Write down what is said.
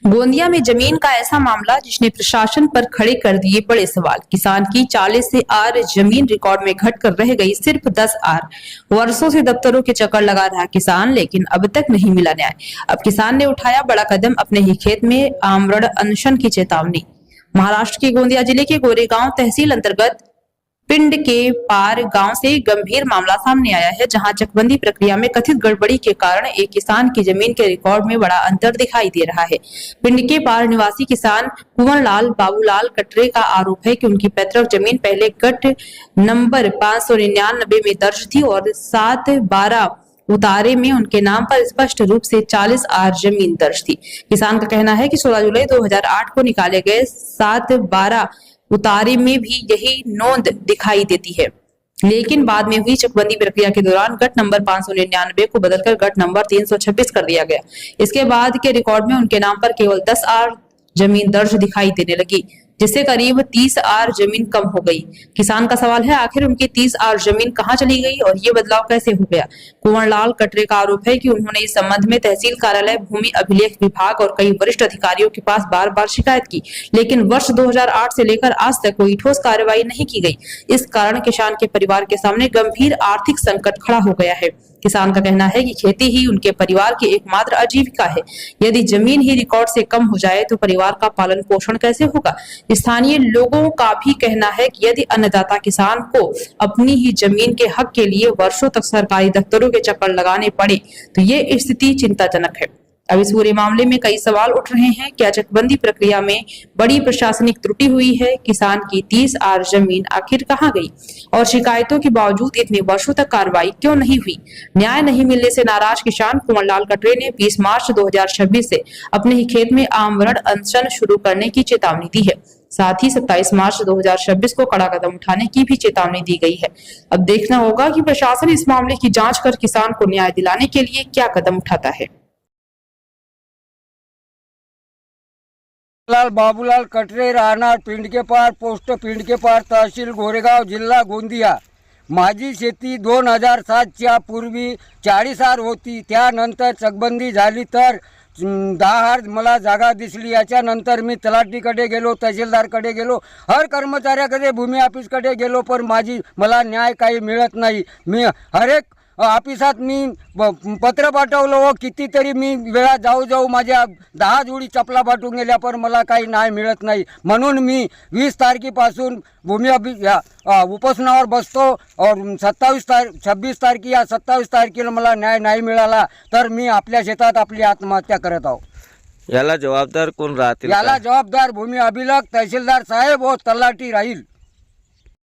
गोंदिया में जमीन का ऐसा मामला जिसने प्रशासन पर खड़े कर दिए बड़े सवाल। किसान की 40 से आर जमीन रिकॉर्ड में घटकर रह गई सिर्फ 10 आर। वर्षों से दफ्तरों के चक्कर लगा रहा किसान, लेकिन अब तक नहीं मिला न्याय। अब किसान ने उठाया बड़ा कदम, अपने ही खेत में आमरण अनशन की चेतावनी। महाराष्ट्र के गोंदिया जिले के गोरेगांव तहसील अंतर्गत पिंड के पार गांव से गंभीर मामला सामने आया है, जहां चकबंदी प्रक्रिया में कथित गड़बड़ी के कारण एक किसान की जमीन के रिकॉर्ड में बड़ा अंतर दिखाई दे रहा है। पिंड के पार निवासी किसान कुंवरलाल बाबूलाल कटरे का आरोप है कि उनकी पैतृक जमीन पहले गट नंबर 599 में दर्ज थी और 7/12 उतारे में उनके नाम पर स्पष्ट रूप से 40 आर जमीन दर्ज थी। किसान का कहना है कि 16 जुलाई 2008 को निकाले गए 7/12 उतारे में भी यही नोंद दिखाई देती है, लेकिन बाद में हुई चकबंदी प्रक्रिया के दौरान गट नंबर 599 को बदलकर गट नंबर 326 कर दिया गया। इसके बाद के रिकॉर्ड में उनके नाम पर केवल 10 आर जमीन दर्ज दिखाई देने लगी, जिससे करीब 30 आर जमीन कम हो गई। किसान का सवाल है, आखिर उनकी 30 आर जमीन कहां चली गई और ये बदलाव कैसे हो गया। कुंवरलाल कटरे का आरोप है कि उन्होंने इस संबंध में तहसील कार्यालय, भूमि अभिलेख विभाग और कई वरिष्ठ अधिकारियों के पास बार बार शिकायत की, लेकिन वर्ष 2008 से लेकर आज तक कोई ठोस कार्रवाई नहीं की गई। इस कारण किसान के परिवार के सामने गंभीर आर्थिक संकट खड़ा हो गया है। किसान का कहना है कि खेती ही उनके परिवार की एकमात्र आजीविका है। यदि जमीन ही रिकॉर्ड से कम हो जाए तो परिवार का पालन पोषण कैसे होगा। स्थानीय लोगों का भी कहना है कि यदि अन्नदाता किसान को अपनी ही जमीन के हक के लिए वर्षों तक सरकारी दफ्तरों के चक्कर लगाने पड़े तो ये स्थिति चिंताजनक है। अब इस पूरे मामले में कई सवाल उठ रहे हैं। क्या चकबंदी प्रक्रिया में बड़ी प्रशासनिक त्रुटि हुई है? किसान की 30 आर जमीन आखिर कहां गई? और शिकायतों के बावजूद इतने वर्षों तक कार्रवाई क्यों नहीं हुई? न्याय नहीं मिलने से नाराज किसान कुंवरलाल कटरे ने 20 मार्च 2026 से अपने ही खेत में आमरण अनशन शुरू करने की चेतावनी दी है। साथ ही 27 मार्च 2026 को कड़ा कदम उठाने की भी चेतावनी दी गई है। अब देखना होगा कि प्रशासन इस मामले की जांच कर किसान को न्याय दिलाने के लिए क्या कदम उठाता है। लाल बाबूलाल कटरे, राहणार पिंड के पार, पोस्ट पिंड के पार, तहसील गोरेगाव, जिल्हा गोंदिया। माझी शेती 2007च्या पूर्वी 40 आर होती। त्यानंतर चकबंदी झाली तर 10 आर मला जागा दिसली। याच्यानंतर मी तलाठीकडे गेलो, तहसीलदारकडे गेलो, हर कर्मचाऱ्याकडे, भूमी ऑफिसकडे गेलो, पण मला न्याय काही मिळत नाही। मी हरेक ऑफिसात मी पत्र पाठवलं व कितीतरी मी वेळा जाऊ माझ्या 10 जोडी चपला पाठवून गेल्या, पण मला काही न्याय मिळत नाही। म्हणून मी 20 तारखेपासून भूमी उपोषणावर बसतो और 26 तारखे या 27 तारखेला मला न्याय नाही मिळाला तर मी आपल्या शेतात आपली आत्महत्या करत आहो। याला जबाबदार कोण राहतील? याला जबाबदार भूमी अभिलेख, तहसीलदार साहेब व तलाठी राहील।